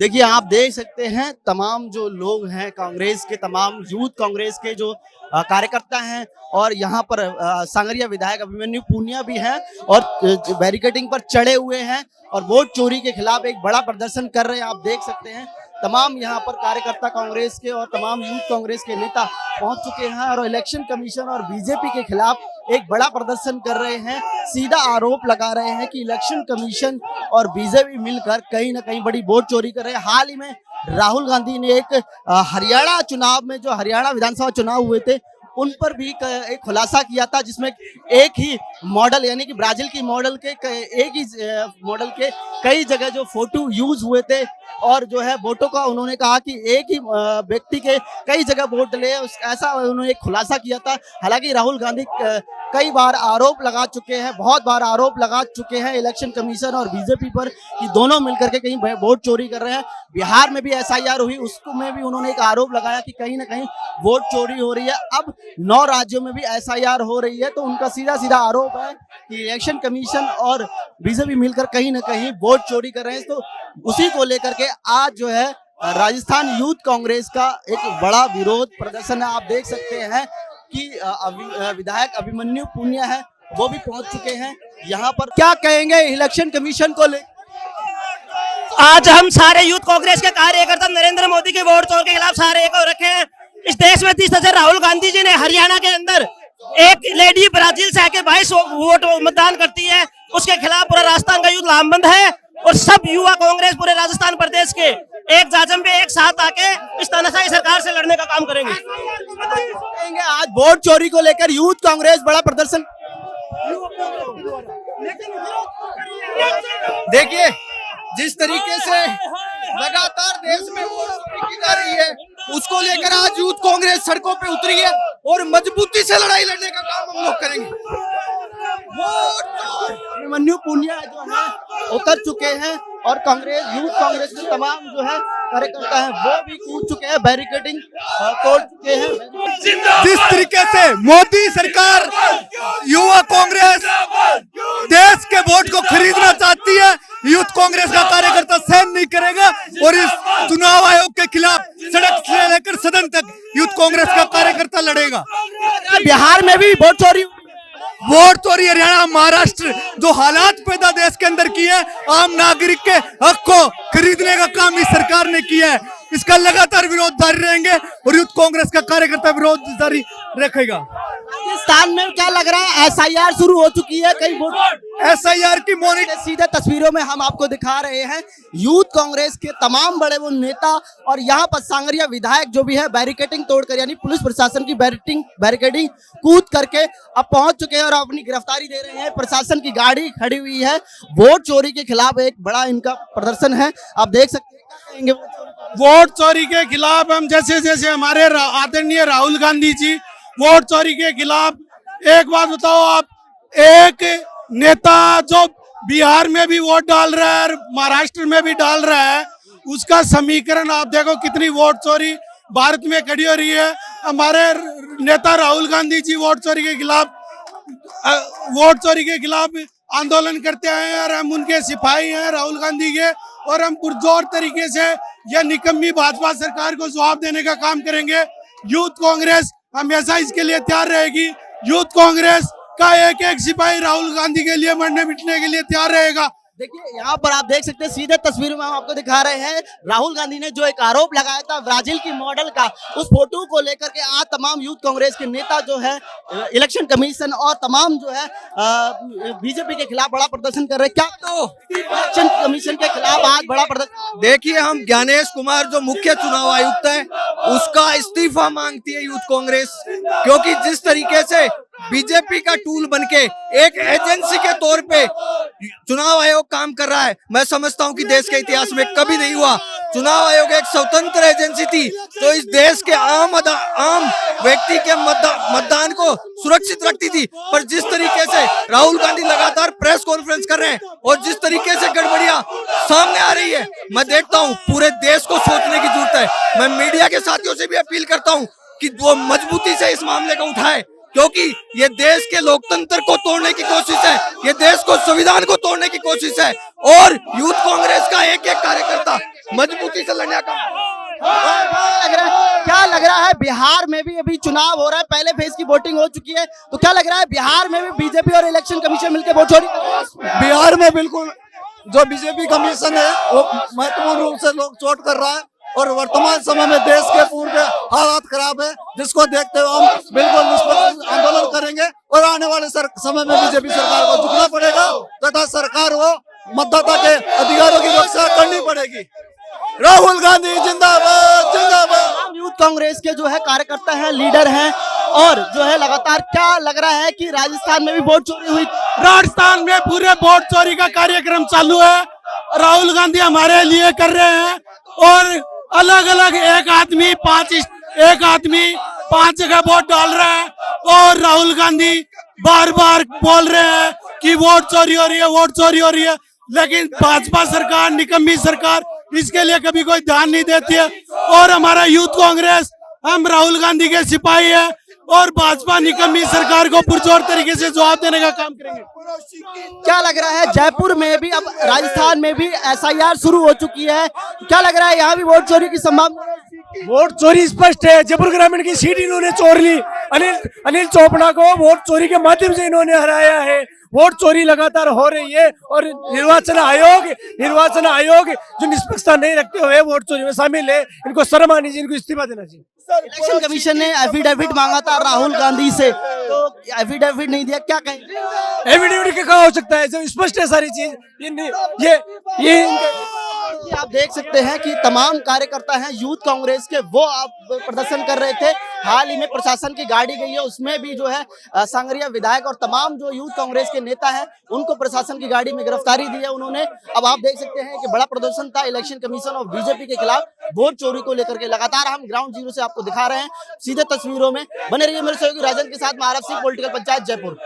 देखिए, आप देख सकते हैं तमाम जो लोग हैं कांग्रेस के, तमाम यूथ कांग्रेस के जो कार्यकर्ता हैं और यहाँ पर सांगरिया विधायक अभिमन्यु पूनिया भी हैं और बैरिकेडिंग पर चढ़े हुए हैं और वोट चोरी के खिलाफ एक बड़ा प्रदर्शन कर रहे हैं। आप देख सकते हैं तमाम यहाँ पर कार्यकर्ता कांग्रेस के और तमाम यूथ कांग्रेस के नेता पहुंच चुके हैं और इलेक्शन कमीशन और बीजेपी के खिलाफ एक बड़ा प्रदर्शन कर रहे हैं। सीधा आरोप लगा रहे हैं कि इलेक्शन कमीशन और बीजेपी मिलकर कहीं ना कहीं बड़ी वोट चोरी कर रहे हैं। हाल ही में राहुल गांधी ने एक हरियाणा चुनाव में, जो हरियाणा विधानसभा चुनाव हुए थे, उन पर भी एक खुलासा किया था, जिसमें एक ही मॉडल यानी कि ब्राजील की मॉडल के एक ही मॉडल के कई जगह जो फोटो यूज हुए थे और जो है वोटों का उन्होंने कहा कि एक ही व्यक्ति के कई जगह वोट ले, ऐसा उन्होंने एक खुलासा किया था। हालांकि राहुल गांधी कई बार आरोप लगा चुके हैं, बहुत बार आरोप लगा चुके हैं इलेक्शन कमीशन और बीजेपी पर कि दोनों मिलकर के कहीं वोट चोरी कर रहे हैं। बिहार में भी एसआईआर हुई, उसमें भी उन्होंने एक आरोप लगाया कि कहीं ना कहीं वोट चोरी हो रही है। अब 9 राज्यों में भी एसआईआर हो रही है, तो उनका सीधा सीधा आरोप है कि इलेक्शन कमीशन और बीजेपी मिलकर कहीं ना कहीं वोट चोरी कर रहे हैं। तो उसी को लेकर के आज जो है राजस्थान यूथ कांग्रेस का एक बड़ा विरोध प्रदर्शन है। आप देख सकते हैं कि विधायक अभिमन्यु पूनिया है, वो भी पहुंच चुके हैं यहाँ पर। क्या कहेंगे इलेक्शन कमीशन को लेकर? आज हम सारे यूथ कांग्रेस के कार्यकर्ता नरेंद्र मोदी के वोट चोर के खिलाफ सारे एक हो रखे हैं। इस देश में 30,000 राहुल गांधी जी ने हरियाणा के अंदर एक लेडी ब्राजील से आके 22 वोट मतदान करती है, उसके खिलाफ पूरा राजस्थान का यूथ लामबंद है और सब युवा कांग्रेस पूरे राजस्थान प्रदेश के एक जाजम पे एक साथ आके इस तानाशाही सरकार से लड़ने का काम करेंगे। आज वोट चोरी को लेकर यूथ कांग्रेस बड़ा प्रदर्शन। देखिए, जिस तरीके से लगातार देश में वोट चोरी की जा रही है, उसको लेकर आज यूथ कांग्रेस सड़कों पे उतरी है और मजबूती से लड़ाई लड़ने का काम हम लोग करेंगे। अभिमन्यु पूनिया जो है उतर चुके हैं और कांग्रेस यूथ कांग्रेस के तमाम जो है कार्यकर्ता हैं वो भी कूद चुके हैं, बैरिकेडिंग तोड़ चुके हैं। जिस तरीके से मोदी सरकार युवा कांग्रेस देश के वोट को खरीदना चाहती है, यूथ कांग्रेस का कार्यकर्ता सहन नहीं करेगा और इस चुनाव आयोग के खिलाफ सड़क से लेकर सदन तक यूथ कांग्रेस का कार्यकर्ता लड़ेगा। बिहार में भी वोट चोरी, हरियाणा, महाराष्ट्र, जो हालात पैदा देश के अंदर किए हैं, आम नागरिक के हक को खरीदने का काम इस सरकार ने किया है। इसका लगातार विरोध जारी रहेंगे और यूथ कांग्रेस का कार्यकर्ता विरोध जारी रखेगा। राजस्थान में क्या लग रहा है, एसआईआर शुरू हो चुकी है, कई वोट एसआईआर की मॉनिटरिंग सीधे तस्वीरों में हम आपको दिखा रहे हैं। यूथ कांग्रेस के तमाम बड़े वो नेता और यहाँ पर सांगरिया विधायक जो भी है बैरिकेडिंग तोड़कर, यानी पुलिस प्रशासन की बैरिकेडिंग कूद करके अब पहुंच चुके हैं और अपनी गिरफ्तारी दे रहे हैं। प्रशासन की गाड़ी खड़ी हुई है। वोट चोरी के खिलाफ एक बड़ा इनका प्रदर्शन है, आप देख सकते हैं। क्या कहेंगे वोट चोरी के खिलाफ? हम जैसे जैसे हमारे आदरणीय राहुल गांधी जी वोट चोरी के खिलाफ, एक बात बताओ आप, एक नेता जो बिहार में भी वोट डाल रहा है और महाराष्ट्र में भी डाल रहा है, उसका समीकरण आप देखो, कितनी वोट चोरी भारत में खड़ी हो रही है। हमारे नेता राहुल गांधी जी वोट चोरी के खिलाफ आंदोलन करते हैं और हम उनके सिपाही हैं राहुल गांधी के, और हम पुरजोर तरीके से यह निकम्मी भाजपा सरकार को जवाब देने का काम करेंगे। यूथ कांग्रेस हमेशा इसके लिए तैयार रहेगी। यूथ कांग्रेस का एक एक सिपाही राहुल गांधी के लिए मरने मिटने के लिए तैयार रहेगा। देखिए, यहाँ पर आप देख सकते हैं सीधे तस्वीर में हम आपको दिखा रहे हैं। राहुल गांधी ने जो एक आरोप लगाया था ब्राजील की मॉडल का, उस फोटो को लेकर के आज तमाम यूथ कांग्रेस के नेता जो है इलेक्शन कमीशन और तमाम जो है बीजेपी के खिलाफ बड़ा प्रदर्शन कर रहे हैं। क्या तो इलेक्शन कमीशन के खिलाफ आज बड़ा प्रदर्शन? देखिए, हम ज्ञानेश कुमार जो मुख्य चुनाव आयुक्त है, उसका इस्तीफा मांगती है यूथ कांग्रेस, क्योंकि जिस तरीके से बीजेपी का टूल बनके एक एजेंसी के तौर पे चुनाव आयोग काम कर रहा है, मैं समझता हूं कि देश के इतिहास में कभी नहीं हुआ। चुनाव आयोग एक स्वतंत्र एजेंसी थी तो इस देश के आम व्यक्ति के मतदान को सुरक्षित रखती थी, पर जिस तरीके से राहुल गांधी लगातार प्रेस कॉन्फ्रेंस कर रहे हैं और जिस तरीके से गड़बड़ियां सामने आ रही है, मैं देखता हूं पूरे देश को सोचने की जरूरत है। मैं मीडिया के साथियों से भी अपील करता हूं कि वो मजबूती से इस मामले को उठाए, क्योंकि ये देश के लोकतंत्र को तोड़ने की कोशिश है, ये देश को संविधान को तोड़ने की कोशिश है। और यूथ कांग्रेस का एक एक कार्यकर्ता मजबूती से लड़ने का क्या लग रहा है बिहार में भी अभी चुनाव हो रहा है, पहले फेज की वोटिंग हो चुकी है, तो क्या लग रहा है बिहार में भी बीजेपी और इलेक्शन कमीशन मिलकर वोट चोरी कर रहे हैं? बिहार में बिल्कुल जो बीजेपी कमीशन है वो महत्वपूर्ण रूप से लोग चोट कर रहा है और वर्तमान समय में देश के पूरे हालात खराब है, जिसको देखते हुए हम बिल्कुल निष्पक्ष आंदोलन करेंगे और आने वाले समय में बीजेपी सरकार को झुकना पड़ेगा तथा सरकार को मतदाता के अधिकारों की रक्षा करनी पड़ेगी। राहुल गांधी जिंदाबाद जिंदाबाद। आम यूथ कांग्रेस के जो है कार्यकर्ता हैं, लीडर हैं, और जो है लगातार क्या लग रहा है कि राजस्थान में भी वोट चोरी हुई? राजस्थान में पूरे वोट चोरी का कार्यक्रम चालू है, राहुल गांधी हमारे लिए कर रहे हैं और अलग अलग एक आदमी पांच जगह वोट डाल रहा है और राहुल गांधी बार बार बोल रहे हैं कि वोट चोरी हो रही है, वोट चोरी हो रही है, लेकिन भाजपा सरकार, निकम्मी सरकार इसके लिए कभी कोई ध्यान नहीं देती है। और हमारा यूथ कांग्रेस, हम राहुल गांधी के सिपाही है और भाजपा निकम्मी सरकार को पुरजोर तरीके से जवाब देने का काम करेंगे। क्या लग रहा है जयपुर में भी, अब राजस्थान में भी SIR शुरू हो चुकी है, क्या लग रहा है यहाँ भी वोट चोरी की संभावना? वोट चोरी स्पष्ट है। जयपुर ग्रामीण की सीट इन्होंने चोर ली। अनिल चोपड़ा को वोट चोरी के माध्यम से इन्होंने हराया है। वोट चोरी लगातार हो रही है और निर्वाचन आयोग जो निष्पक्षता नहीं रखते हुए वोट चोरी में शामिल है, इनको शर्म आनी चाहिए, इनको इस्तीफा देना चाहिए। इलेक्शन कमीशन ने एफिडेविट मांगा था राहुल गांधी से, तो एफिडेविट नहीं दिया, क्या कहेंगे? एफिडेविट का हो सकता है, जब स्पष्ट है सारी चीज। ये आप देख सकते हैं कि तमाम कार्यकर्ता हैं यूथ कांग्रेस के, वो आप प्रदर्शन कर रहे थे। हाल ही में प्रशासन की गाड़ी गई है, उसमें भी जो है सांगरिया विधायक और तमाम जो यूथ कांग्रेस के नेता हैं उनको प्रशासन की गाड़ी में गिरफ्तारी दी है उन्होंने। अब आप देख सकते हैं कि बड़ा प्रदर्शन था इलेक्शन कमीशन और बीजेपी के खिलाफ वोट चोरी को लेकर के। लगातार हम ग्राउंड जीरो से आपको दिखा रहे हैं सीधे तस्वीरों में। बने रहिए मेरे सहयोगी राजन के साथ। महाराज सिंह, पॉलिटिकल पंचायत, जयपुर।